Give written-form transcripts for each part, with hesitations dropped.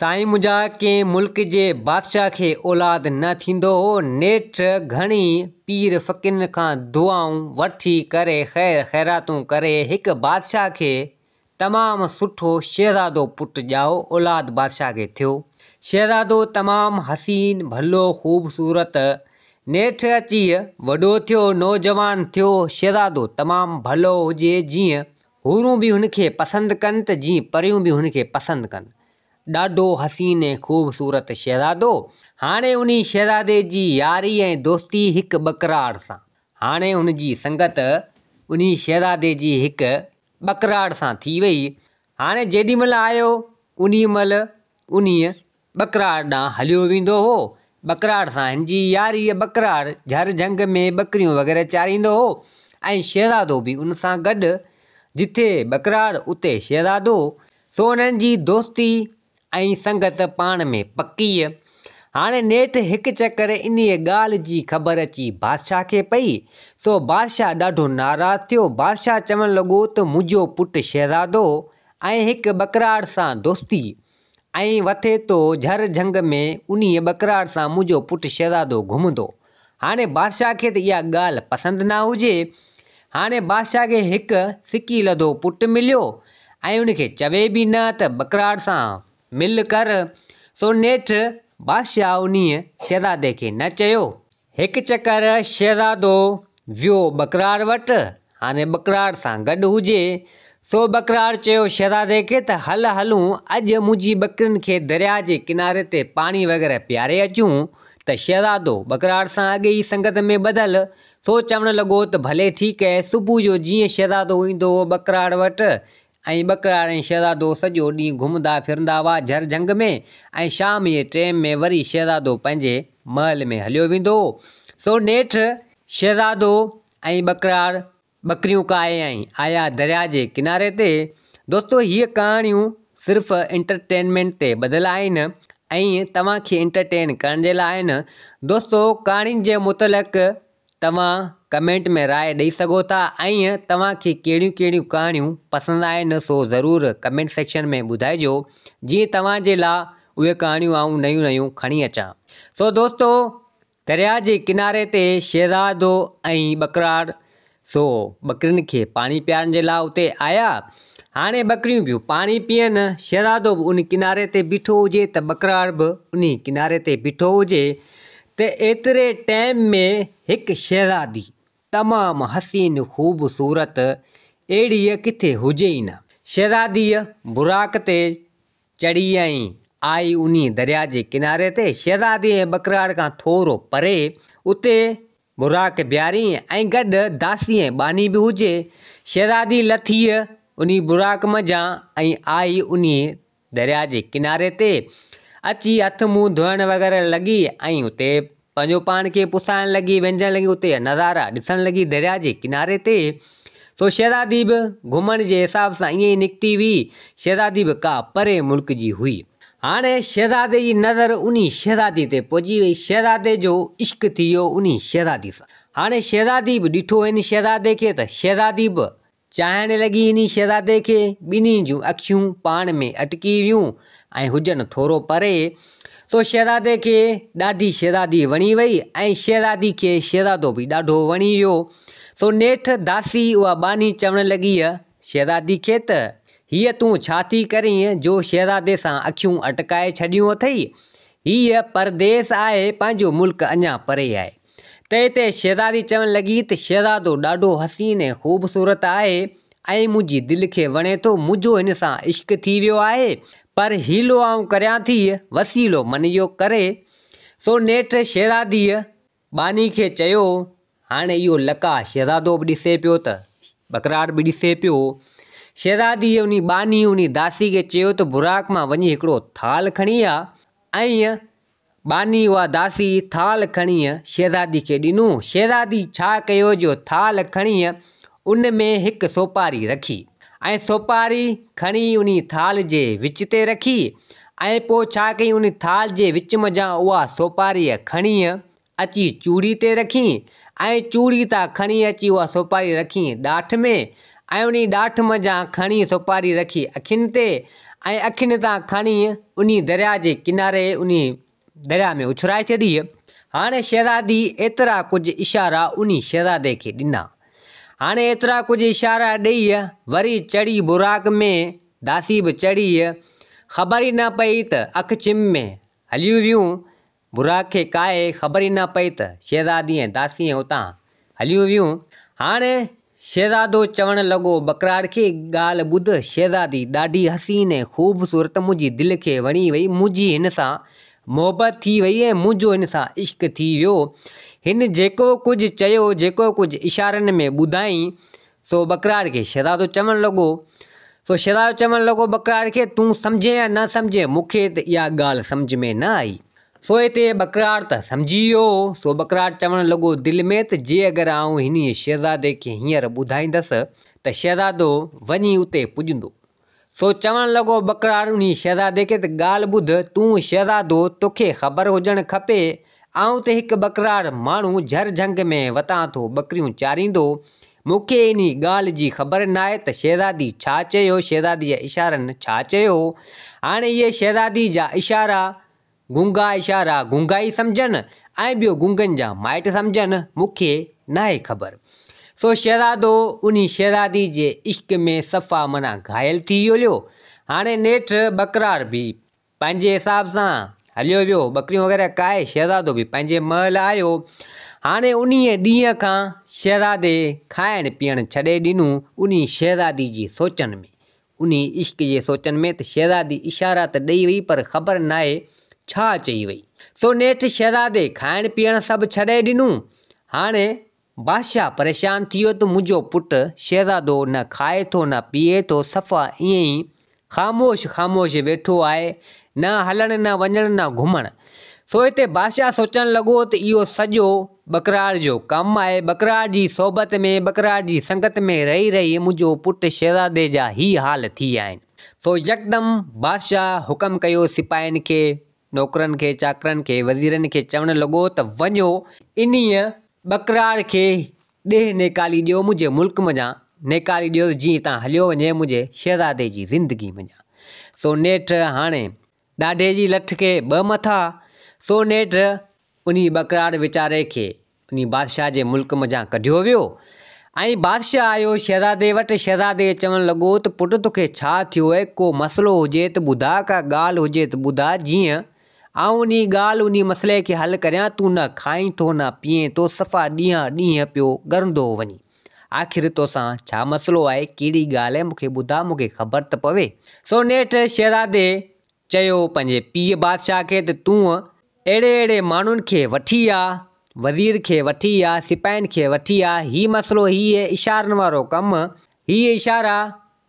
साईं मुंहिंजा कंहिं मुल्क जे बादशाह खे औलाद न थींदो हो। नेठि घणी पीर फ़क़ीरनि खां दुआऊं वठी करे ख़ैर ख़ैरातूं करे हिकु बादशाह खे तमामु सुठो शहज़ादो पुटु ॼाओ औलाद बादशाह खे थियो। शहज़ादो तमामु हसीन भलो ख़ूबसूरत नेठि अची वॾो थियो, नौजवान थियो। शहज़ादो तमामु भलो हुजे, जीअं हूरूं बि हुनखे पसंदि कनि त जीअं परियूं बि हुनखे पसंदि कनि। ॾाढो हसीन ऐं ख़ूबसूरत शहज़ादो। हाणे उन शहज़ादे जी यारी ऐं दोस्ती हिकु बकराड़ सां, हाणे हुनजी संगत उन शहज़ादे जी हिकु बकराड़ सां थी वई। हाणे जेॾी महिल आयो उन महिल उन बकराड़ ॾांहुं हलियो वेंदो हो। बकराड़ सां हिन जी यारी, बकराड़ झर झंग में बकरियूं वग़ैरह चारींदो हो ऐं शहज़ादो बि उन सां गॾु। जिथे बकराड़ उते शहज़ादो, सो उन्हनि जी दोस्ती ऐं संगत पाण में पकी। हाणे नेठि हिकु चकर इन ॻाल्हि जी ख़बर अची बादशाह खे पई, सो बादशाह ॾाढो नाराज़ थियो। बादशाह चवणु लॻो त मुंहिंजो पुटु शहज़ादो ऐं हिकु बकराड़ सां दोस्ती ऐं वथे थो झर झंग में उन बकराड़ सां मुंहिंजो पुटु शहज़ादो घुमंदो। हाणे बादशाह खे त इहा ॻाल्हि पसंदि न हुजे। हाणे बादशाह खे हिकु सिकी लधो पुटु मिलियो ऐं उनखे चवे बि न त बकराड़ सां मिल कर। सो नेठि बादशाह उन शहज़ादे खे न चयो। हिकु चकर शहज़ादो वियो बकराड़ वटि, हाणे बकराड़ सां गॾु हुजे। सो बकराड़ चयो शहज़ादे खे त हलूं अॼु मुंहिंजी बकरियुनि खे दरिया जे किनारे ते पाणी वग़ैरह पियारे अचूं। त शहज़ादो बकराड़ सां अॻे ई संगत में ॿधल, सो चवणु लॻो त भले ठीकु आहे। सुबुह जो जीअं शहज़ादो ईंदो हो बकराड़ वटि ऐं बकराड़ ऐं शहज़ादो सॼो ॾींहुं घुमंदा फिरंदा हुआ झर झंग में, ऐं शाम जे टाइम में वरी शहज़ादो पंहिंजे महल में हलियो वेंदो हो। सो नेठि शहज़ादो ऐं बकराड़ बकरियूं काए ऐं आया दरिया जे किनारे ते। दोस्तो, हीअ कहाणियूं सिर्फ़ु एंटरटेनमेंट ते ॿधियल आहिनि ऐं तव्हांखे एंटरटेन करण जे लाइ आहिनि। दोस्तो, कहाणियुनि जे मुतलक़ तव्हां कमेंट में राय ॾेई सघो था ऐं तव्हांखे कहिड़ियूं कहिड़ियूं कहाणियूं पसंदि आहिनि सो ज़रूरु कमेंट सेक्शन में ॿुधाइजो, जीअं तव्हांजे लाइ उहे कहाणियूं आऊं नयूं खणी अचां। सो दोस्तो, दरिया जे किनारे ते शहज़ादो ऐं बकराड़ सो बकरियुनि खे पाणी पीआरण जे लाइ उते आया। हाणे बकरियूं बि पाणी पीअनि, शहज़ादो बि उन किनारे ते बीठो हुजे त बकराड़ बि उन किनारे ते बीठो हुजे। त एतिरे टाइम में हिकु शहज़ादी तमामु हसीन ख़ूबसूरत अहिड़ी किथे हुजे ई न। शहज़ादीअ बुराक ते चढ़ी ऐं आई उन दरिया जे किनारे ते। शहज़ादी ऐं बकराड़ खां थोरो परे उते बुराक बिहारी ऐं गॾु दासी ऐं बानी बि हुजे। शहज़ादी लथी उन बुराक मञा ऐं आई उन दरिया जे किनारे ते अची हथ मुंहुं धोइण वग़ैरह लॻी ऐं उते पंहिंजो पाण खे पुसाइण लॻी, व्यंजण लॻी, उते नज़ारा ॾिसण लॻी दरिया जे किनारे ते। सो शहज़ादी बि घुमण जे हिसाब सां ईअं ई निकिती हुई। शहज़ादी बि का परे मुल्क जी हुई। हाणे शहज़ादे जी नज़र उन शहज़ादी ते पहुची वई। शहज़ादे जो इश्क थी वियो उन शहज़ादी सां। हाणे शहज़ादी बि ॾिठो हिन शहज़ादे खे त शहज़ादी बि चाहिण लॻी इन शहज़ादे खे। ॿिन्ही जूं अखियूं पाण में अटकी वियूं ऐं हुजनि थोरो परे। सो शहज़ादे खे ॾाढी शहज़ादी वणी वई ऐं शहज़ादी खे शहज़ादो बि ॾाढो वणी वियो। सो नेठि दासी उहा बानी चवणु लॻी शहज़ादी खे त हीअ तूं छा थी करीं जो शहज़ादे सां अखियूं अटकाए छॾियूं अथई। हीअ परदेस आहे, पंहिंजो मुल्क अञा परे आहे। त हिते शहज़ादी चवणु लॻी त शहज़ादो ॾाढो हसीन ऐं ख़ूबसूरत आहे ऐं मुंहिंजी दिलि खे वणे थो, मुंहिंजो हिन सां इश्क थी वियो आहे, पर हीलो आऊं करियां थी, वसीलो मन इहो करे। सो नेठि शहज़ादीअ बानी खे चयो। हाणे इहो लका शहज़ादो बि ॾिसे पियो त बकराड़ बि ॾिसे पियो। शहज़ादीअ उन बानी उन दासी खे चयो त बुराक मां वञी हिकिड़ो थाल खणी आ ऐं बानी उहा दासी थाल खणी शहज़ादी खे ॾिनो। शहज़ादी छा कयो जो थाल खणी उन में हिकु सोपारी रखी ऐं सोपारी खणी उन थाल जे विच ते रखी ऐं पोइ छा कई, उन थाल जे विच मञा उहा सोपारीअ खणी अची चूड़ी ते रखी ऐं चूड़ी तां खणी अची उहा सोपारी रखी ॾाठ में ऐं उन ॾाठ मञा खणी सोपारी रखी अखियुनि ते ऐं अखियुनि तां खणी उन दरिया जे किनारे उन दरिया में उछराए छॾी। हाणे शहज़ादी एतिरा कुझु इशारा उन शहज़ादे खे ॾिना। हाणे एतिरा कुझु इशारा ॾेई वरी चढ़ी बुराक में, दासी बि चढ़ी। ख़बर ई न पई त अखि चिम में हलियूं वियूं। बुराक खे काए ख़बर ई न पई त शहज़ादी ऐं दासी उतां हलियूं वियूं। हाणे शहज़ादो चवणु लॻो बकरार खे, ॻाल्हि ॿुध शहज़ादी ॾाढी हसीन ऐं ख़ूबसूरत, मुंहिंजी दिलि खे वणी वई, मुंहिंजी हिन सां मोहबत थी वई ऐं मुंहिंजो हिन सां इश्क थी वियो। हिन जेको कुझु चयो, जेको कुझु इशारनि में ॿुधाई, सो बकरार खे शहज़ादो चवणु लॻो। सो शहज़ादो चवणु लॻो बकरार खे, तूं सम्झे या न सम्झे, मूंखे त इहा ॻाल्हि सम्झ में न आई। सो हिते बकरार त सम्झी वियो। सो बकरार चवणु लॻो दिलि में त जे अगरि आउं हिन शहज़ादे खे हींअर ॿुधाईंदसि त शहज़ादो वञी उते पुॼंदो। सो चवणु लॻो बकरार उन शहज़ादे खे त ॻाल्हि ॿुध, तूं शहज़ादो, तोखे ख़बर हुजणु खपे आउं त हिकु बकरार माण्हू झर झंग में वतां थो बकरियूं चारींदो। मूंखे इन ॻाल्हि जी ख़बर न आहे त शहज़ादी छा चयो, शहज़ादी जे इशारनि छा चयो। हाणे इहे शहज़ादी जा इशारा गूंगा इशारा गूंगा ई सम्झनि ऐं ॿियो गूंगनि जा माइट सम्झनि, मूंखे न आहे ख़बर। सो शहज़ादो उन शहज़ादी जे इश्क में सफ़ा माना घायल थी वियो। हाणे नेठि बकरार बि पंहिंजे हिसाब सां हलियो वियो, बकरियूं वग़ैरह काए शहज़ादो बि पंहिंजे महल आयो। हाणे उन ॾींहं खां शहज़ादे खाइणु पीअणु छॾे ॾिनूं उन शहज़ादी जी सोचनि में, उन इश्क जे सोचनि में। त शहज़ादी इशारा त ॾेई वई पर ख़बर न आहे छा चई वई। सो नेठि शहज़ादे खाइणु पीअणु सभु छॾे ॾिनूं। हाणे बादशाह परेशान थी वियो त मुंहिंजो पुटु शहज़ादो न खाए थो न पीए थो, सफ़ा ईअं ई ख़ामोश ख़ामोश वेठो आहे, न हलणु न वञणु न घुमणु। सो हिते बादशाह सोचणु लॻो त इहो सॼो बकरार जो कमु आहे। बकरार जी सोबत में, बकरार जी संगत में रही रही मुंहिंजो पुटु शहज़ादे जा ई हाल थी विया आहिनि। सो यकदमि बादशाह हुकम कयो सिपाहियुनि खे, नौकरनि खे, चाकरनि खे, वज़ीरनि खे, चवणु लॻो त वञो इन्हीअ बकरार खे ॾेह निकाली ॾियो, मुंहिंजे मुल्क मञा निकाली ॾियो, जीअं तव्हां हलियो वञे मुंहिंजे शहज़ादे जी ज़िंदगी मञा। सो नेठि हाणे ॾाढे जी लठ खे ॿ मथा। सो नेठि उन बकरार वीचारे खे उन बादशाह जे मुल्क मञा कढियो वियो ऐं बादशाह आयो शहज़ादे वटि। शहज़ादे चवणु लॻो त पुटु तोखे छा थियो आहे, को मसइलो हुजे त ॿुधा, का ॻाल्हि हुजे त ॿुधा, जीअं आउं उन ॻाल्हि उन मसइले खे हल करियां। तूं न खाईं थो न पीए थो, सफ़ा ॾींहं पियो ॻरंदो वञी, आख़िर तोसां छा मसइलो आहे, कहिड़ी ॻाल्हि आहे, मूंखे ॿुधा, मूंखे ख़बर त पवे। सो नेठि शहज़ादे चयो पंहिंजे पीउ बादशाह खे त तूं अहिड़े अहिड़े माण्हुनि खे वठी आ, वज़ीर खे वठी आ, सिपाहियुनि खे वठी आ, हीअ मसइलो, हीअ इशारनि वारो कमु, हीअ इशारा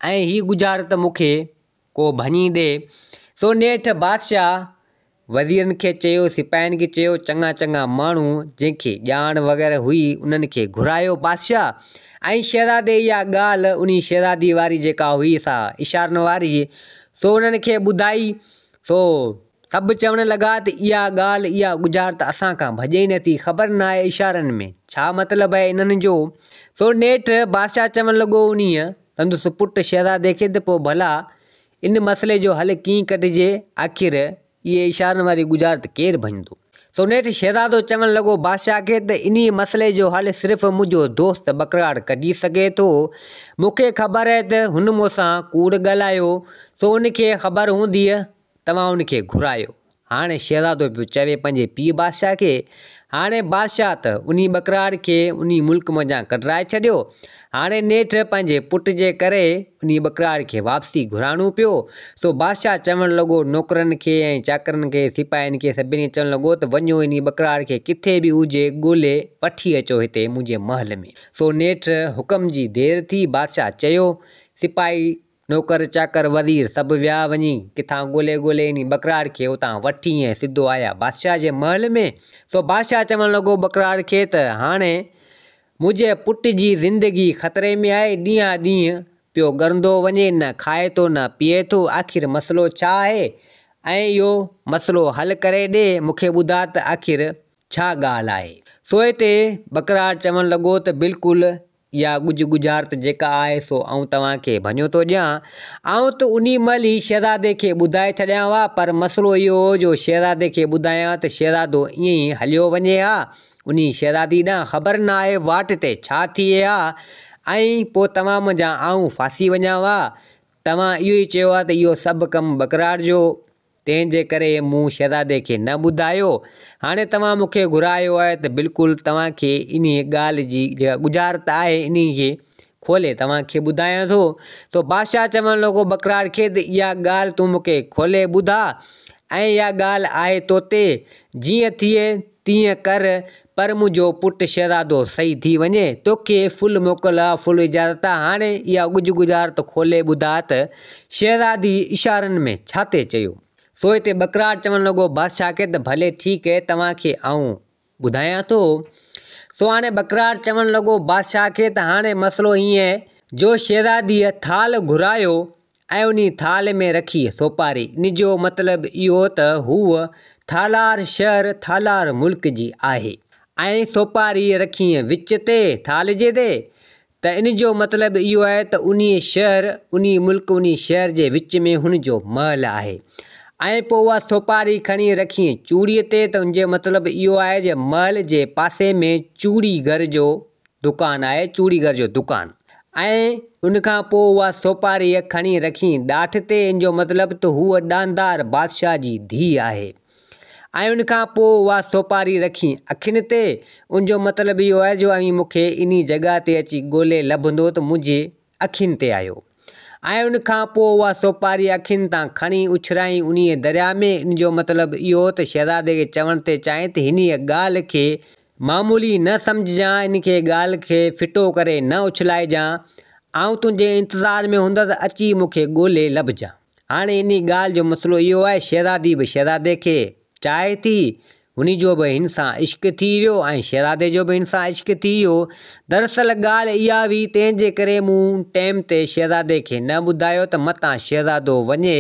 ऐं हीअ गुज़ारत मूंखे को भञी ॾे। सो नेठि बादशाह वज़ीरनि खे चयो, सिपाहियुनि खे चयो, चङा चङा माण्हू जंहिंखे ॼाण वग़ैरह हुई उन्हनि खे घुरायो बादशाह। ऐं शहज़ादे इहा ॻाल्हि उन शहज़ादी वारी जेका हुई सा इशारनि वारी, सो उन्हनि खे ॿुधाई। सो सभु चवणु लॻा त इहा ॻाल्हि, इहा गुज़ारत असां खां भॼे ई नथी, ख़बर न आहे इशारनि में छा मतिलबु आहे इन्हनि जो। सो नेठि बादशाह चवणु लॻो उन संदुसि पुटु शहज़ादे खे त पोइ भला इन मसइले जो हल कीअं कढिजे, आख़िर इहे इशारनि वारी गुज़ारत केरु भञंदो। सो नेठि शहज़ादो चवणु लॻो बादशाह खे त इन मसइले जो हल सिर्फ़ु मुंहिंजो दोस्त बकरार कढी सघे थो। मूंखे ख़बर आहे त हुन मूंसां कूड़ ॻाल्हायो, सो उनखे ख़बर हूंदी, तव्हां उनखे घुरायो। हाणे शहज़ादो पियो चवे पंहिंजे पीउ बादशाह खे। हाणे बादशाह त उन बकरार खे उन मुल्क मञा कढराए छॾियो। हाणे नेठि पंहिंजे पुट जे करे उन बकरार खे वापसी घुराइणो पियो। सो बादशाह चवणु लॻो नौकरनि खे ऐं चाकरनि खे, सिपाहियुनि खे, सभिनी चवणु लॻो त वञो इन बकरार खे किथे बि हुजे ॻोल्हे वठी अचो हिते मुंहिंजे महल में। सो नेठि हुकम जी देरि थी। बादशाह चयो, सिपाही, नौकर, चाकर, वज़ीर सभु विया वञी किथां ॻोल्हे ॻोल्हे इन बकरार खे उतां वठी ऐं सिधो आया बादशाह जे महल में। सो बादशाह चवणु लॻो बकरार खे त हाणे मुंहिंजे पुट जी ज़िंदगी ख़तरे में आहे, ॾींहं पियो ॻरंदो वञे, न खाए थो न पीए थो, आख़िर मसइलो छा आहे ऐं इहो मसइलो हल करे ॾे, मूंखे ॿुधा त आख़िर छा ॻाल्हि आहे। सो हिते बकरार चवणु लॻो त बिल्कुलु या गुजारत जेका आहे सो आऊं तव्हांखे भञो थो ॾियां। आऊं त उन महिल ई शहज़ादे खे ॿुधाए छॾियां हुआ, पर मसइलो इहो हो जो शहज़ादे खे ॿुधायां त शहज़ादो ईअं ई हलियो वञे हा। उन शहज़ादी ॾांहुं ख़बर न आहे वाट ते छा थिए हा, ऐं पोइ तव्हां मुंहिंजा आऊं फासी वञा हा। तव्हां इहो ई चयो आहे त इहो सभु कमु बकरार जो, तंहिंजे करे मूं शहज़ादे खे न ॿुधायो। हाणे तव्हां मूंखे घुरायो आहे त बिल्कुलु तव्हांखे इन ॻाल्हि जी जेका गुजारत आहे इन खे खोले तव्हांखे ॿुधायां थो। तो बादशाह चवणु लॻो बकरार खे त इहा ॻाल्हि तूं मूंखे खोले ॿुधा, ऐं इहा ॻाल्हि आहे तो ते, जीअं थिए तीअं कर, पर मुंहिंजो पुटु शहज़ादो सही थी वञे, तोखे फुल मोकल आहे, फुल इजाज़त आहे। हाणे इहा गुजारत खोले ॿुधा त शहज़ादी इशारनि में छा ते चयो। सो हिते बकरार चवणु लॻो बादशाह खे त भले ठीकु है, तव्हांखे आऊं ॿुधायां थो। सो हाणे बकरार चवणु लॻो बादशाह खे त हाणे मसइलो हीअं आहे जो शहज़ादीअ थाल घुरायो ऐं उन थाल में रखी सोपारी। इन जो मतिलबु इहो त हूअ थालार शहर थालार मुल्क जी आहे, ऐं सोपारी रखी विच ते थाल जे ते, त इन जो मतिलबु इहो आहे त उन शहर उन मुल्क उन शहर जे विच में हुन जो महल आहे। ऐं पोइ उहा सोपारी खणी रखी चूड़ीअ ते, त उनजो मतिलबु इहो आहे जो महल जे पासे में चूड़ी घर जो दुकानु आहे, चूड़ी घर जो दुकानु। ऐं उनखां पोइ उहा सोपारी खणी रखी ॾाठ ते, इन जो मतिलबु त हूअ ॾांदार बादशाह जी धीउ आहे। ऐं उनखां पोइ उहा सोपारी रखी अखियुनि ते, उनजो मतिलबु इहो आहे जो मूंखे इन जॻह ते अची ॻोल्हे लभंदो त मुंहिंजे अखियुनि ते आयो। ऐं उनखां पोइ उहा सोपारी अखियुनि तां खणी उछराई उन दरिया में। इन जो मतिलबु इहो त शहज़ादे खे चवणु ते चाहे त हिन ॻाल्हि खे मामूली न सम्झजांइ, इन खे ॻाल्हि खे फिटो करे न उछलाइजांइ, आऊं तुंहिंजे इंतज़ार में हूंदसि, अची मूंखे ॻोल्हे लभजांइ। हाणे इन ॻाल्हि जो मसइलो इहो आहे, शहज़ादी बि शहज़ादे खे चाहे थी, उन जो बि हिन सां इश्क थी वियो ऐं शहज़ादे जो बि हिन सां इश्क थी वियो। दरअसल ॻाल्हि इहा हुई, तंहिंजे करे मूं टाइम ते शहज़ादे खे न ॿुधायो त मतां शहज़ादो वञे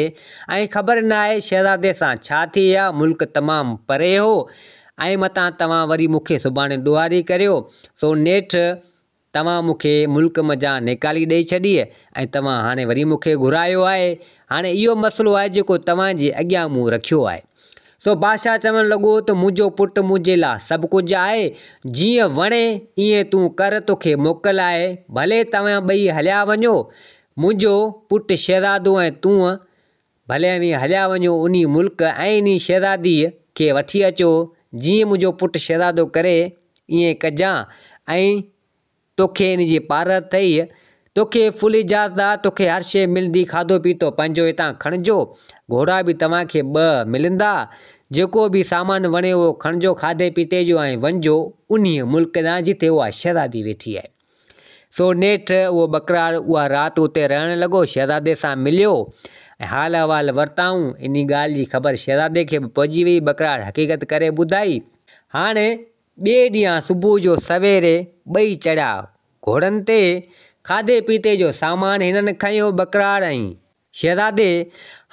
ऐं ख़बर न आहे शहज़ादे सां छा थिए हा। मुल्क तमामु परे हो ऐं मतां तव्हां वरी मूंखे सुभाणे ॾुआरी करियो। सो नेठि तव्हां मूंखे मुल्क मज़ा निकाली ॾेई छॾी ऐं तव्हां हाणे वरी मूंखे घुरायो आहे। हाणे इहो मसइलो आहे जेको तव्हांजे अॻियां मूं रखियो आहे। सो बादशाह चवणु लॻो त मुंहिंजो पुटु मुंहिंजे लाइ सभु कुझु आहे, जीअं वणे ईअं तूं कर, तोखे मोकल आहे, भले तव्हां ॿई हलिया वञो, मुंहिंजो पुटु शहज़ादो ऐं तूं भले हलिया वञो उन मुल्क ऐं इन शहज़ादीअ खे वठी अचो। जीअं मुंहिंजो पुटु शहज़ादो करे ईअं कजां, ऐं तोखे इन जी पारत अथई, तोखे फुल इजाज़त आहे, तोखे हर शइ मिलंदी, खाधो पीतो पंहिंजो हितां खणिजो, घोड़ा बि तव्हांखे 2 मिलंदा, जेको बि सामान वणे उहो खणिजो खाधे पीते जो ऐं वञिजो उन मुल्क ॾांहुं जिते उहा शहज़ादी वेठी आहे। सो नेठि उहो बकरार उहा राति उते रहणु लॻो, शहज़ादे सां मिलियो ऐं हाल अहिवाल वरिताऊं। इन ॻाल्हि जी ख़बर शहज़ादे खे बि पहुची वई, बकरार हक़ीक़त करे ॿुधाई। हाणे ॿिए ॾींहुं सुबुह जो सवेरे ॿई चढ़िया घोड़नि ते, खाधे पीते जो सामान हिननि खयो बकरार ऐं शहज़ादे।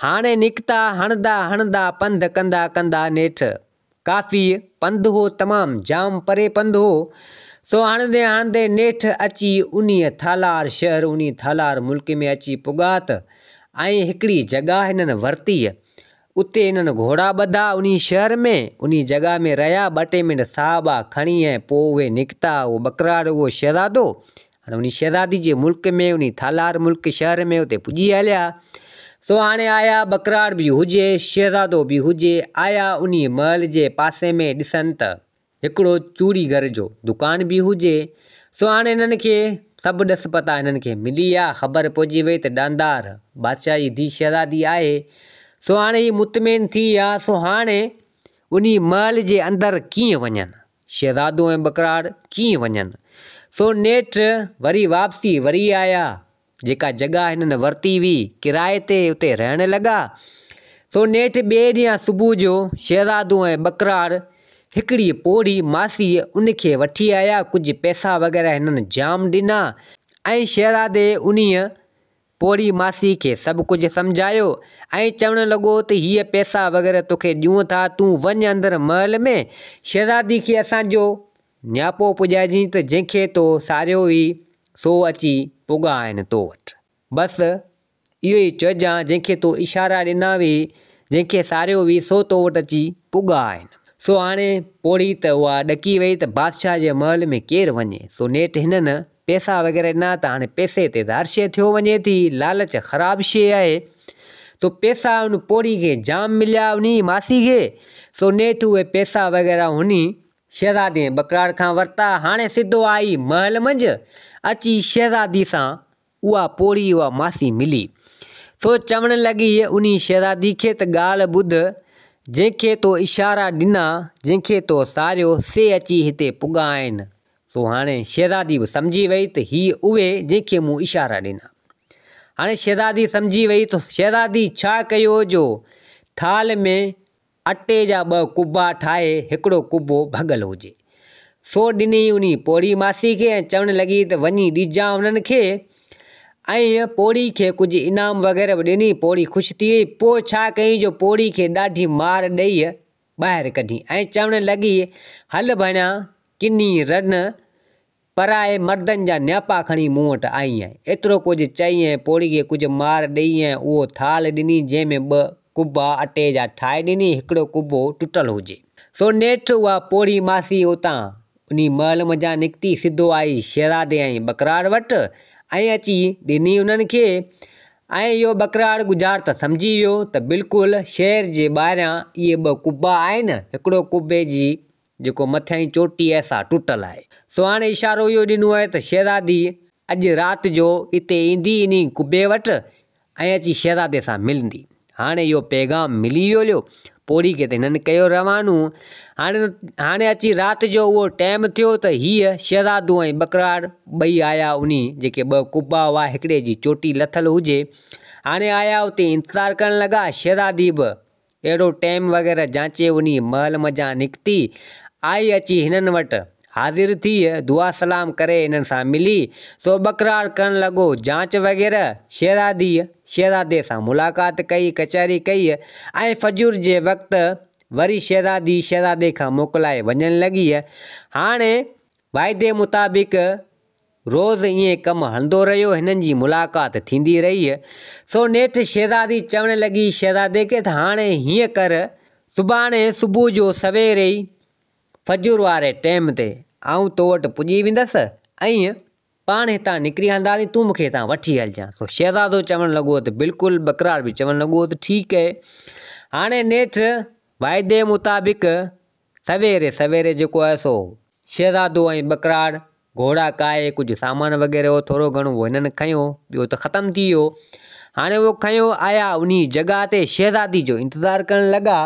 हाणे निकिता हणंदा हणंदा पंधु कंदा कंदा नेठि काफ़ी पंधु हो, तमामु जाम परे पंधु हो। सो हणंदे हणंदे नेठि अची उन थालार शहर उन थालार मुल्क में अची पुॻा त ऐं हिकिड़ी जॻह हिननि वरिती, उते हिननि घोड़ा ॿधा उन शहर में, उन जॻह में रहिया 2-3 मिंट साहबा खणी ऐं पोइ उहे निकिता। उहो बकरार उहो शहज़ादो हाणे उन शहज़ादी जे मुल्क में उन थालार मुल्क शहर में उते पुॼी हलिया। सो हाणे आया बकरार बि हुजे, शहज़ादो बि हुजे, आया उन महल जे पासे में ॾिसनि त हिकिड़ो चूड़ी घर जो दुकान बि हुजे। सो हाणे हिननि खे सभु ॾस पता हिननि खे मिली आहे, ख़बर पइजी वई त ॾांदार बादशाह जी धीउ शहज़ादी आहे। सो हाणे ही मुतमिन थी विया। सो हाणे उन महल जे अंदरि कीअं वञनि, शहज़ादो ऐं बकरार कीअं वञनि। सो नेठि वरी वापसी वरी आया, जेका जॻह हिननि वरिती हुई किराए ते, उते रहणु लॻा। सो नेठि ॿिए ॾींहुं सुबुह जो शहज़ादो ऐं बकरार हिकिड़ी पोड़ी मासी उनखे वठी आया, कुझु पैसा वग़ैरह हिननि जाम ॾिना ऐं शहज़ादे उन पोड़ी मासी खे सभु कुझु सम्झायो ऐं चवणु लॻो त हीअ पैसा वग़ैरह तोखे ॾियूं था, तूं वञ अंदरि महल में, शहज़ादी खे असांजो न्यापो पुॼाइजांइ त जंहिंखे तो सारियो हुई सो अची पुॻा आहिनि तो वटि। बसि इहो ई चइजांइ, जंहिंखे तो इशारा ॾिना हुई, जंहिंखे सारियो हुई, सो तो वटि अची पुॻा आहिनि। सो हाणे पोड़ी त उहा ॾकी वई त बादशाह जे महल में केरु वञे। सो नेठि हिननि पैसा वग़ैरह ॾिना त हाणे पैसे ते त हर शइ थियो वञे थी, लालच ख़राबु शइ आहे। तो पैसा उन पोड़ी खे जाम मिलिया, उन मासी खे। सो नेठि उहे पैसा वग़ैरह उन शहज़ादे बकरार खां वरिता। हाणे सिधो आई महल मंझि, अची शहज़ादी सां उहा पोड़ी उहा मासी मिली। सो चवणु लॻी उन शहज़ादी खे त ॻाल्हि ॿुध, जंहिंखे तो इशारा ॾिना, जंहिंखे तो सारियो, से अची हिते पुॻा आहिनि। सो हाणे शहज़ादी बि सम्झी वई त हीअ उहे जंहिंखे मूं इशारा ॾिना। हाणे शहज़ादी सम्झी वई त शहज़ादी छा कयो जो थाल में अटे जा 2 कुॿा ठाहे हिकिड़ो कुॿो भॻल हुजे। सो ॾिनी उन पोड़ी मासी खे ऐं चवणु लॻी त वञी ॾिजां उन्हनि खे, ऐं पोड़ी खे कुझु इनाम वग़ैरह बि ॾिनी। पोड़ी ख़ुशि थी वई। पोइ छा कई जो पोड़ी खे ॾाढी मार ॾेई ॿाहिरि कढी ऐं चवणु लॻी, हल भणिया किनी रन पराए मर्दनि जा न्यापा खणी मूं वटि आई आहे। एतिरो कुझु चई ऐं पोड़ी खे कुझु मार ॾेई ऐं उहो थाल ॾिनी, जंहिंमें 2 कुॿा अटे जा ठाहे ॾिनी, हिकिड़ो कुॿो टुटल हुजे। सो नेठि उहा पोड़ी मासी उतां उन महल मंझां निकिती, सिधो आई शहज़ादे ऐं बकरार वटि ऐं अची ॾिनी उन्हनि खे। ऐं इहो बकरार गुज़ार त सम्झी वियो त बिल्कुलु शहर जे ॿाहिरियां इहे 2 कुॿा आहिनि, हिकिड़ो कुॿे जी जेको मथियां जी चोटी आहे सा टुटल आहे। सो हाणे इशारो इहो ॾिनो आहे त शहज़ादी अॼु राति जो हिते ईंदी इन कुॿे वटि ऐं अची शहज़ादे सां मिलंदी। हाणे इहो पैगाम मिली वियो। पोड़ी खे त हिननि कयो रवानो। हाणे अची राति जो उहो टाइम थियो त हीअ शहज़ादो ऐं बकरार ॿई आया उन जेके 2 कुॿा हुआ, हिकिड़े जी चोटी लथल हुजे। हाणे आया उते इंतज़ारु करणु लॻा। शहज़ादी बि अहिड़ो टाइम वग़ैरह जांचे उन महल मंझां निकिती, आई अची हिननि वटि हाज़िर थी, दुआ सलाम करे हिननि सां मिली। सो बकरार करणु लॻो जांच वग़ैरह। शहज़ादे सां मुलाक़ात कई, कचहरी कई ऐं फजूर जे वक़्तु वरी शहज़ादे खां मोकिलाए वञणु लॻी। हाणे वाइदे मुताबिक़ रोज़ ईअं कमु हलंदो रहियो, हिननि जी मुलाक़ात थींदी रही। सो नेठि शहज़ादी चवणु लॻी शहज़ादे खे त हाणे हीअं कर, सुभाणे सुबुह जो सवेरे ई फजूर वारे टाइम ते आऊं तो वटि पुॼी वेंदसि ऐं पाण हितां निकिरी हलंदासीं, तूं मूंखे हितां वठी हलिजांइ। सो शहज़ादो चवणु लॻो त बिल्कुलु, बकरार बि चवणु लॻो त ठीकु आहे। हाणे नेठि वाइदे मुताबिक़ सवेरे जेको आहे सो शहज़ादो ऐं बकरार घोड़ा काए कुझु सामान वग़ैरह हो थोरो घणो उहो हिननि खयो, ॿियो त ख़तमु थी वियो। हाणे उहो खयो आया उन जॻह ते शहज़ादी जो इंतज़ारु करणु लॻा।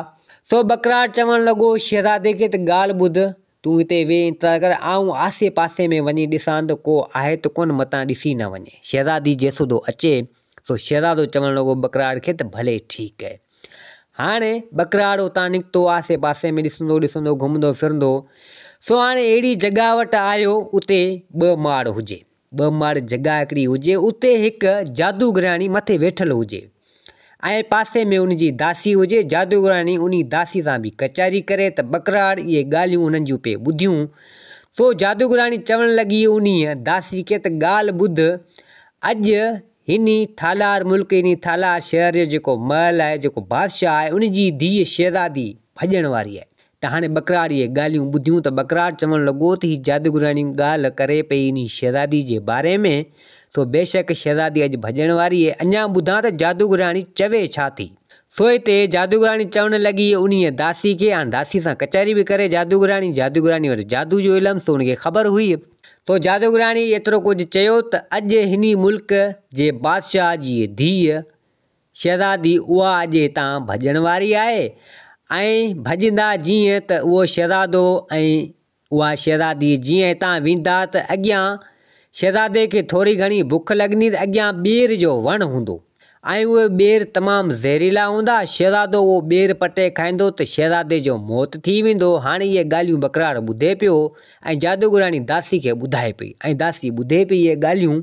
सो बकरार चवणु लॻो शहज़ादे खे त ॻाल्हि ॿुध, तूं हिते वेह इंतज़ारु कर, आऊं आसे पासे में वञी ॾिसां त को आहे त कोन, मतां ॾिसी न वञे। शहज़ादी जेसिदो अचे। सो शहज़ादो चवणु लॻो बकरार खे त भले ठीकु आहे। हाणे बकरार उतां निकितो, आसे पासे में ॾिसंदो घुमंदो फिरंदो। सो हाणे अहिड़ी जॻह वटि आयो उते 2 माड़ हुजे, 2 माड़ जॻह हिकिड़ी हुजे, उते हिकु जादूगराणी मथे वेठल हुजे ऐं पासे में उनजी दासी हुजे। जादूगराणी उन दासी सां बि कचहरी करे त बकरार इहे ॻाल्हियूं उन्हनि जूं पे ॿुधियूं। सो जादूगराणी चवणु लॻी उन दासी खे त ॻाल्हि ॿुध, अॼु हिन थालार मुल्क, इन थालार शहर जो जेको महल आहे, जेको बादशाह आहे, उनजी धीअ शहज़ादी भॼण वारी आहे। त हाणे बकरार इहे ॻाल्हियूं ॿुधियूं त बकरार चवणु लॻो त हीअ जादूगराणी ॻाल्हि करे पई इन शहज़ादी जे बारे में। सो बेशक शहज़ादी अॼु भॼण वारी आहे, अञा ॿुधां त जादूगराणी चवे छा थी। सो हिते जादूगराणी चवणु लॻी उन दासी खे, हाणे दासी सां कचहरी बि करे जादूगराणी वटि जादू जो इल्मु, सो उनखे ख़बर हुई। सो जादूगराणी एतिरो कुझु चयो त अॼु हिन मुल्क जे बादशाह जी धीअ शहज़ादी उहा अॼु हितां भॼण वारी आहे ऐं भॼंदा जीअं त उहो शहज़ादो ऐं उहा शहज़ादी जीअं हितां वेंदा त अॻियां शहज़ादे खे थोरी घणी बुख लॻंदी त अॻियां ॿेर जो वणु हूंदो ऐं उहे ॿेर तमामु ज़हरीला हूंदा। शहज़ादो उहो ॿेर पटे खाईंदो त शहज़ादे जो मौत थी वेंदो। हाणे इहे ॻाल्हियूं बकरार ॿुधे पियो ऐं जादूगराणी दासी खे ॿुधाए पई ऐं दासी ॿुधे पई इहे ॻाल्हियूं।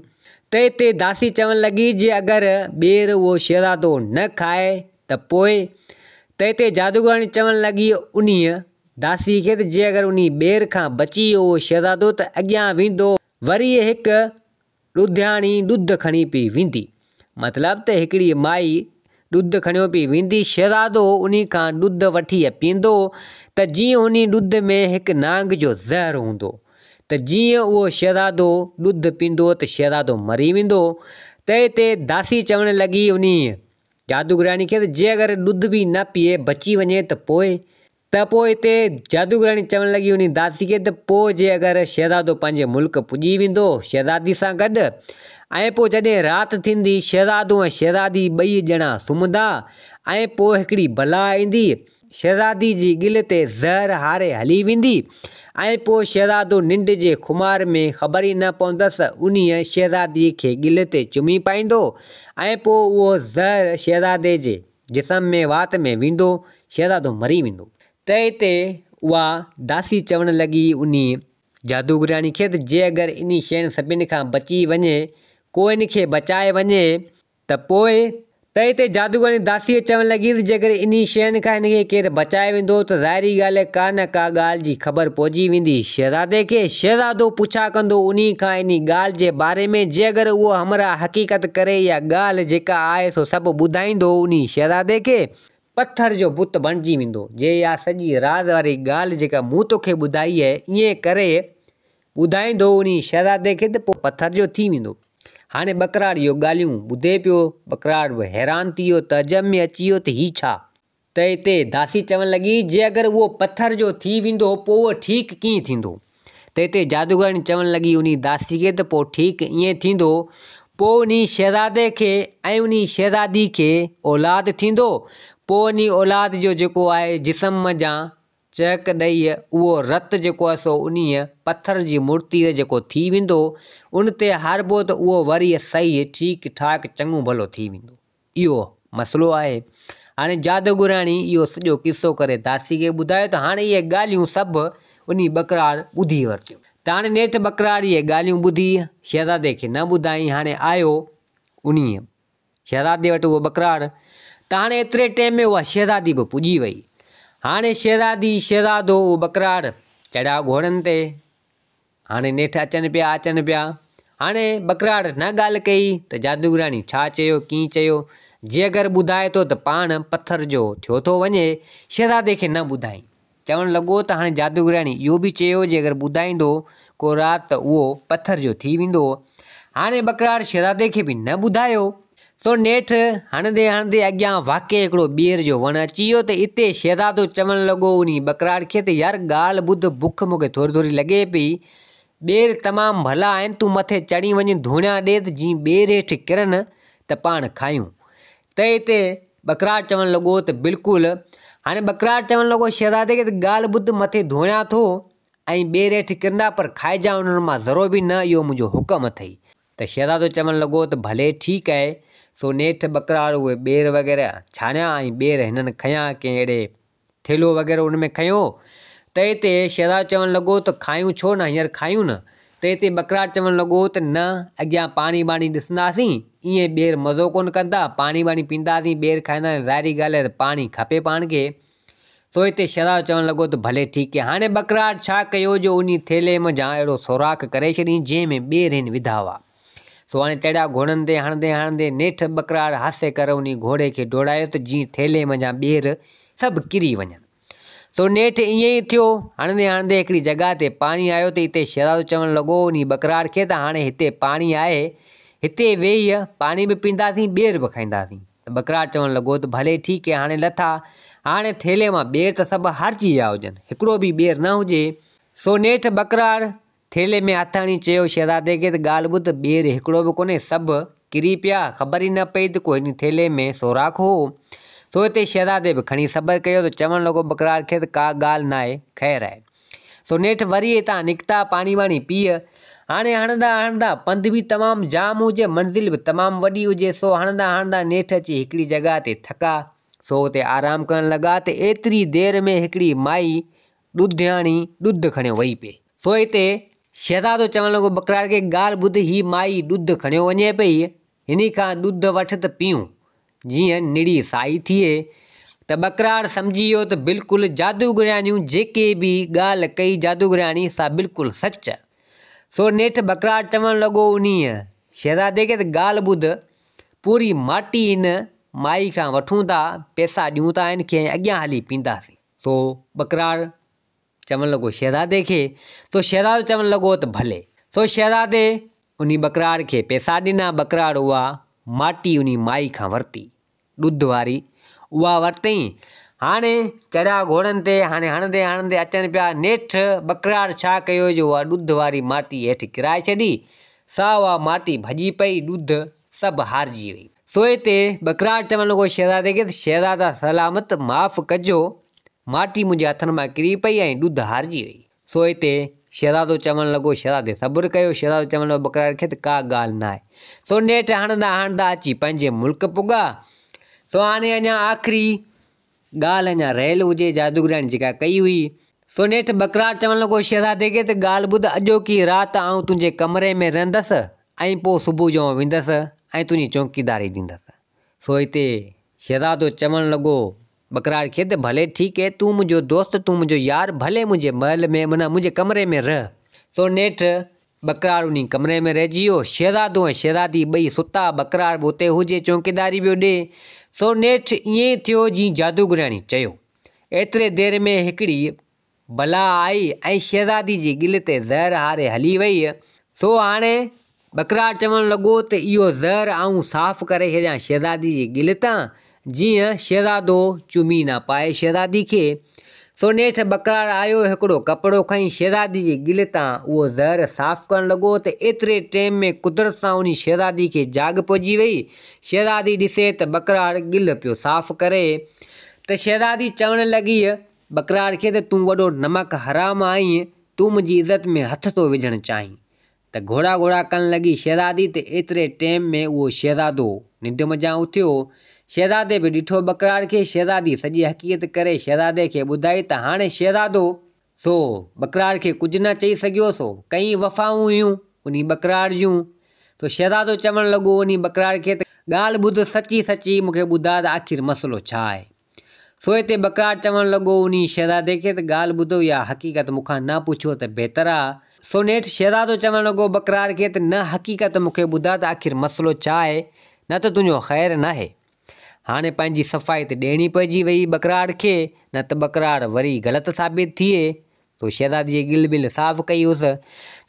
त हिते दासी चवणु लॻी जे अगरि ॿेर उहो शहज़ादो न खाए त पोइ, त हिते जादूगराणी चवणु लॻी उन दासी खे त जे अगरि उन ॿेर खां बची वियो उहो शहज़ादो त अॻियां वेंदो वरी हिकु ॾुधियाणी ॾुध खणी पई वेंदी। मतिलबु त हिकिड़ी माई ॾुध खणियो पई वेंदी, शहज़ादो उन खां ॾुध वठी पीअंदो त जीअं उन ॾुध में हिकु नांग जो ज़हर हूंदो, त जीअं उहो शहज़ादो ॾुध पींदो त शहज़ादो मरी वेंदो। त हिते दासी चवणु लॻी उन जादूगराणी खे त जे अगरि ॾुध बि न पीए बची वञे त पोइ हिते जादूगराणी चवणु लॻी उन दासी खे त पोइ जे अगरि शहज़ादो पंहिंजे मुल्क पुॼी वेंदो शहज़ादी सां गॾु, ऐं पोइ जॾहिं राति थींदी शहज़ादो ऐं शहज़ादी ॿई ॼणा सुम्हंदा, ऐं पोइ हिकिड़ी बला ईंदी, शहज़ादी जी गिल ते ज़हर हारे हली वेंदी, ऐं पोइ शहज़ादो निंड जे खुमार में ख़बर ई न पवंदसि उन शहज़ादीअ खे गिल ते चुमी पाईंदो, ऐं पोइ उहो ज़हर शहज़ादे जे जिस्म में वात में वेंदो, शहज़ादो मरी वेंदो। त हिते उहा दासी चवणु लॻी उन जादूगराणी खे त जे अगरि इन शयुनि सभिनि खां बची वञे, को इन खे बचाए वञे त पोइ त हिते जादूगराणी दासीअ चवणु लॻी त जेकर इन शयुनि खां हिनखे केरु बचाए वेंदो त ज़ाहिरी ॻाल्हि आहे का न का ॻाल्हि जी ख़बर पहुची वेंदी शहज़ादे खे। शहज़ादो पुछा कंदो उन खां इन ॻाल्हि जे बारे में, जे अगरि उहो हमरा हक़ीक़त करे या ॻाल्हि जेका आहे सो सभु ॿुधाईंदो उन शहज़ादे खे, पथर जो बुत बणिजी वेंदो। जे इहा सॼी राज़ वारी ॻाल्हि जेका मूं तोखे ॿुधाई आहे ईअं करे ॿुधाईंदो उन शहज़ादे खे त पोइ पथर जो थी वेंदो। हाणे बकरार इहो ॻाल्हियूं ॿुधे पियो, बकरार बि हैरान थी वियो, तअजब में अची वियो त हीउ छा। त हिते दासी चवणु लॻी जे अगरि उहो पथर जो थी वेंदो पोइ उहो ठीकु कीअं थींदो। त हिते जादूगराणी चवणु लॻी उन दासी खे त पोइ ठीकु ईअं थींदो, पोइ उन शहज़ादे खे ऐं उन शहज़ादी खे औलाद थींदो, पोइ उन औलाद जो जेको आहे जिस्म जा चहक ॾेई उहो रतु जेको आहे सो उन पथर जी मूर्तीअ जेको थी वेंदो, उन ते हारबो त उहो वरी सही ठीकु ठाक चङो भलो थी वेंदो। इहो मसइलो आहे। हाणे जादूगराणी इहो सॼो किसो करे दासी खे ॿुधायो त हाणे इहे ॻाल्हियूं सभु उन बकरार ॿुधी वरितियूं। त हाणे नेठि बकरार इहे ॻाल्हियूं ॿुधी शहज़ादे खे न ॿुधाई। हाणे आयो उन शहज़ादे वटि उहो बकरार, त हाणे एतिरे टाइम में उहा शहज़ादी बि पुॼी वई। हाणे शहज़ादी शहज़ादो उहो बकरार चढ़िया घोड़नि ते, हाणे नेठि अचनि पिया। हाणे बकरार न ॻाल्हि कई त जादूगराणी छा चयो कीअं चयो, जे अगरि ॿुधाए थो त पाण पथर जो थियो थो वञे, शहज़ादे खे न ॿुधाई। चवणु लॻो त हाणे जादूगराणी इहो बि चयो जे अगरि ॿुधाईंदो को राति त उहो पथर जो थी वेंदो। हाणे बकरार शहज़ादे खे बि न ॿुधायो, सो नेठि हणंदे हणंदे अॻियां वाक़ई हिकिड़ो ॿेर जो वणु अची वियो। त हिते शहज़ादो चवणु लॻो उन बकरार खे त यार ॻाल्हि ॿुध, बुख मूंखे थोरी थोरी लॻे पई, ॿेर तमामु भला आहिनि, तूं मथे चढ़ी वञी धूणिया ॾे त जीअं ॿेर हेठि किरनि त पाण खायूं। त हिते बकरार चवणु लॻो त बिल्कुलु। हाणे बकरार चवणु लॻो शहज़ादे खे त ॻाल्हि ॿुध, मथे धूणिया थो ऐं ॿेर हेठि किरंदा पर खाइजा उन्हनि मां ज़रो बि न, इहो मुंहिंजो हुकुम अथई। त शहज़ादो चवणु लॻो त भले ठीकु आहे। सो नेठि बकरार उहे ॿेर वग़ैरह छाणिया ऐं ॿेर हिननि खयां कंहिं अहिड़े थेलो वग़ैरह उन में खयो। त हिते शहज़ादो चवणु लॻो त खायूं छो न, हींअर खायूं न। त हिते बकरार चवणु लॻो त न, अॻियां पाणी वाणी ॾिसंदासीं, ईअं ॿेर मज़ो कोन कंदा, पाणी वाणी पीअंदासीं, ॿेर खाईंदासीं, ज़ाहिरी ॻाल्हि आहे त पाणी खपे पाण खे। सो हिते शहज़ादो चवणु लॻो त भले ठीकु आहे। हाणे बकरार छा कयो जो उन थेले में जा अहिड़ो सोराख़ करे छॾियईं जंहिंमें ॿेर हिन विधा हुआ। सो हाणे चढ़िया घोड़नि ते, हणंदे हणंदे नेठि बकरार हासे करे उन घोड़े खे दौड़ायो त जीअं थेले में जा ॿेर सभु किरी वञनि। सो नेठि ईअं ई थियो। हणंदे हणंदे हिकिड़ी जॻह ते पाणी आयो, त हिते शहज़ादो चवणु लॻो उन बकरार खे त हाणे हिते पाणी आहे, हिते वेही पाणी बि पीअंदासीं, ॿेर बि खाईंदासीं। त बकरार चवणु लॻो त भले ठीकु आहे। हाणे लथा, हाणे थेले मां ॿेर त सभु हारिजी विया हुजनि, हिकिड़ो बि ॿेर न हुजे। सो नेठि बकरार थेले में हथ हणी चयो शहज़ादे खे त ॻाल्हि ॿुध, ॿेर हिकिड़ो बि कोन्हे, सभु किरी पिया, ख़बर ई न पई त को हिन थेले में सोराख़ हो। सो हिते शहज़ादे बि खणी सब्र कयो त चवणु लॻो बकरार खे त का ॻाल्हि न आहे, ख़ैरु आहे। सो नेठि वरी हितां निकिता, पाणी वाणी पीअ। हाणे हणंदा हणंदा, पंधु बि तमामु जाम हुजे, मंज़िल बि तमामु वॾी हुजे। सो हणंदा हणंदा नेठि अची हिकिड़ी जॻह ते थका। सो हुते आराम करणु लॻा त एतिरी देरि में हिकिड़ी माई ॾुधियाणी ॾुध खणियो वेही पई। सो हिते शहज़ादो चवणु लॻो बकरार खे ॻाल्हि ॿुध, ही माई ॾुध खणियो वञे पई, हिन खां ॾुध वठि त पीऊं जीअं निड़ी साई थिए। त बकरार सम्झी वियो त बिल्कुलु जादूगराणियूं जेके बि ॻाल्हि कई जादूगराणी सा बिल्कुलु सच। सो नेठि बकरार चवणु लॻो उन शहज़ादे खे त ॻाल्हि ॿुध, पूरी माटी हिन माई खां वठूं था, पैसा ॾियूं था हिन खे, अॻियां हली पींदासीं। तो बकरार चवणु लॻो शहज़ादे खे, तो शहज़ादो चवणु लॻो त भले। तो शहज़ादे उन बकरार खे पैसा ॾिना। बकरार उहा माटी उन माई खां वरिती, ॾुध वारी उहा वरितईं। हाणे चढ़िया घोड़नि ते, हाणे हणंदे हणंदे अचनि पिया। नेठि बकरार छा कयो जो उहा ॾुध वारी माटी हेठि किराए छॾी। सा उहा माटी भॼी पई, ॾुध सभु हारिजी वई। सो हिते बकरार चवणु लॻो शहज़ादे खे, शहज़ादा सलामत, माफ़ कजो, माटी मुंहिंजे हथनि मां किरी पई ऐं ॾुध हारिजी वई। सो हिते शहज़ादो चवणु लॻो, शहज़ादे सब्र कयो। शहज़ादो चवणु लॻो बकरार खे त का ॻाल्हि न आहे। सो नेठि हणंदा हणंदा अची पंहिंजे मुल्क पुॻा। सो हाणे अञा आख़िरी ॻाल्हि अञा रहियल हुजे जादूगराणी जेका कई हुई। सो नेठि बकरार चवणु लॻो शहज़ादे खे त ॻाल्हि ॿुध, अॼोकी राति आउं तुंहिंजे कमरे में रहंदसि ऐं पोइ सुबुह जो वेंदसि ऐं तुंहिंजी चौकीदारी ॾींदसि। सो हिते शहज़ादो चवणु लॻो बकरार खे त भले ठीकु है, तूं मुंहिंजो दोस्त, तूं मुंहिंजो यार, भले मुंहिंजे महल में माना मुंहिंजे कमरे में रह। सो नेठि बकरार उन कमरे में रहिजी वियो। शहज़ादो ऐं शहज़ादी ॿई सुता, बकरार बि उते हुजे, चौकीदारी पियो ॾे। सो नेठि ईअं थियो जीअं जादूगराणी चयो। एतिरे देर में हिकिड़ी बला आई ऐं शहज़ादी जी गिल ते ज़हर हारे हली वई। सो हाणे बकरार चवणु लॻो त इहो ज़हर आऊं साफ़ करे छॾियां शहज़ादी जी गिल तां, जीअं शहज़ादो चुमी न पाए शहज़ादी खे। सो नेठि बकरार आयो, हिकिड़ो कपिड़ो खईं, शहज़ादी जी गिल तां उहो ज़हर साफ़ करणु लॻो त एतिरे टाइम में कुदरत सां उन शहज़ादी खे जाग पहुची वई। शहज़ादी ॾिसे त बकरार गिल पियो साफ़ करे। त शहज़ादी चवणु लॻी बकरार खे त तूं वॾो नमक हराम आहीं, तूं मुंहिंजी इज़त में हथु थो विझणु चाहीं। त घोड़ा घोड़ा करणु लॻी शहज़ादी। त एतिरे टाइम में उहो शहज़ादो निंड मज़ा उथियो। शहज़ादे बि ॾिठो बकरार खे। शहज़ादी सॼी हक़ीक़त करे शहज़ादे खे ॿुधाई। त हाणे शहज़ादो सो बकरार खे कुझु न चई सघियो। सो कई वफ़ाऊं हुयूं उन बकरार जूं। तो शहज़ादो चवणु लॻो उन बकरार खे त ॻाल्हि ॿुध, सची सची मूंखे ॿुधा त आख़िर मसइलो छा आहे। सो हिते बकरार चवणु लॻो उन शहज़ादे खे त ॻाल्हि ॿुधो, या हक़ीक़त मूंखां न पुछो त बहितर आहे। सो नेठि शहज़ादो चवणु लॻो बकरार खे त न, हक़ीक़त मूंखे ॿुधा त आख़िर मसइलो छा आहे, न त तुंहिंजो ख़ैरु न आहे। हाणे पंहिंजी सफ़ाई त ॾियणी पइजी वई बकरार खे, न त बकरार वरी ग़लति साबित थिए। तो शहज़ादी जी गिल बिल साफ़ कई हुअसि।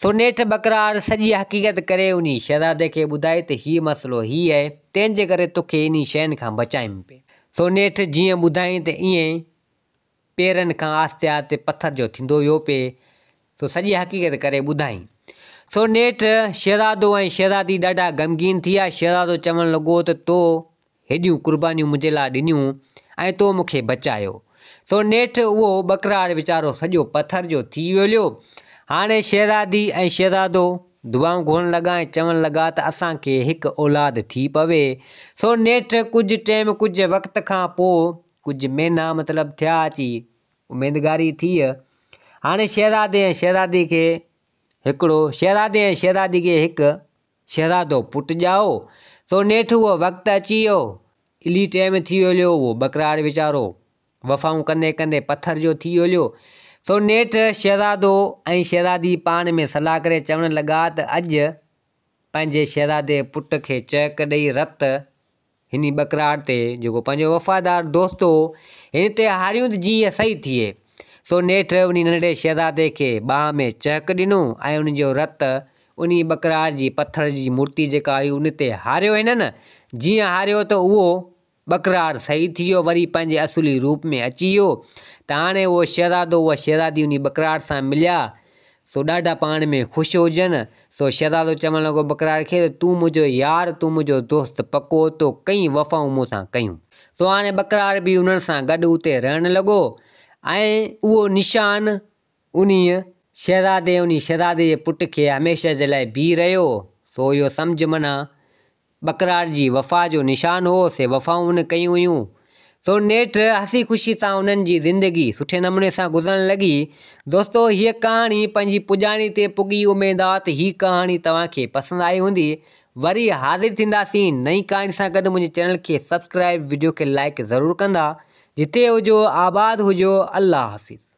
सो नेठि बकरार सॼी हक़ीक़त करे उन शहज़ादे खे ॿुधाई त हीउ मसइलो हीउ आहे, तंहिंजे करे तोखे इन शयुनि खां बचाइनि पिए। सो नेठि जीअं ॿुधाई त ईअं पेरनि खां आहिस्ते आहिस्ते पथर जो थींदो वियो पिए। सो सॼी हक़ीक़त करे ॿुधाई। सो नेठि शहज़ादो ऐं शहज़ादी ॾाढा ग़मगीन थी विया। शहज़ादो चवणु लॻो त तो हेॾियूं कुर्बानियूं मुंहिंजे लाइ ॾिनियूं ऐं तो मूंखे बचायो। सो नेठि उहो बकरार वीचारो सॼो पथर जो थी वियो। हाणे शहज़ादी ऐं शहज़ादो दुआऊं घुरण लॻा ऐं चवणु लॻा त असांखे हिकु औलाद थी पवे। सो नेठि कुझु टाइम, कुझु वक़्त खां पोइ, कुझु महीना मतिलबु थिया अची उमेदगारी थी। हाणे शहज़ादे ऐं शहज़ादी खे हिकु शहज़ादो पुटु ॼाओ। सो नेठि उहो वक़्तु अची वियो, इली टाइम थी वियो। उहो बकरार वीचारो वफ़ाऊं कंदे कंदे पथर जो थी वियो। सो नेठि शहज़ादो ऐं शहज़ादी पाण में सलाह करे चवणु लॻा त अॼु पंहिंजे शहज़ादे पुट खे चहक ॾेई रत हिन बकरार ते, जेको पंहिंजो वफ़ादार दोस्त हो, हिन ते हारियूं त जीअं सही थिए। सो नेठि उन नंढे शहज़ादे खे ॿाह में चहक ॾिनो ऐं उनजो रत उन बकरार जी पथर जी मूर्ति जेका हुई उन ते हारियो। हिननि जीअं हारियो त उहो बकरार सही थी वियो, वरी पंहिंजे असुली रूप में अची वियो। त हाणे उहो शहज़ादो, उहा शहज़ादी उन बकरार सां मिलिया। सो ॾाढा पाण में ख़ुशि हुजनि। सो शहज़ादो चवणु लॻो बकरार खे, तूं मुंहिंजो यार, तूं मुंहिंजो दोस्त पको, तो कई वफ़ाऊं मूंसां कयूं। सो हाणे बकरार बि उन्हनि सां गॾु उते रहणु लॻो ऐं उहो निशान उन शहज़ादे जे पुट खे हमेशह जे लाइ बीह रहियो। सो इहो सम्झ माना बकरार जी वफ़ा जो निशान हो, से वफ़ाऊं उन कयूं हुयूं। सो नेठि हसी ख़ुशी सां उन्हनि जी ज़िंदगी सुठे नमूने सां गुज़रण लॻी। दोस्तो, हीअ कहाणी पंहिंजी पुॼाणी ते पुॻी। उमेद आहे त हीअ कहाणी तव्हांखे पसंदि आई हूंदी। वरी हाज़िर थींदासीं नई कहाणी सां गॾु। मुंहिंजे चैनल खे सब्सक्राइब, वीडियो खे लाइक ज़रूरु कंदा। जिते हुजो, आबाद हुजो। अल्लाह हाफ़िज़।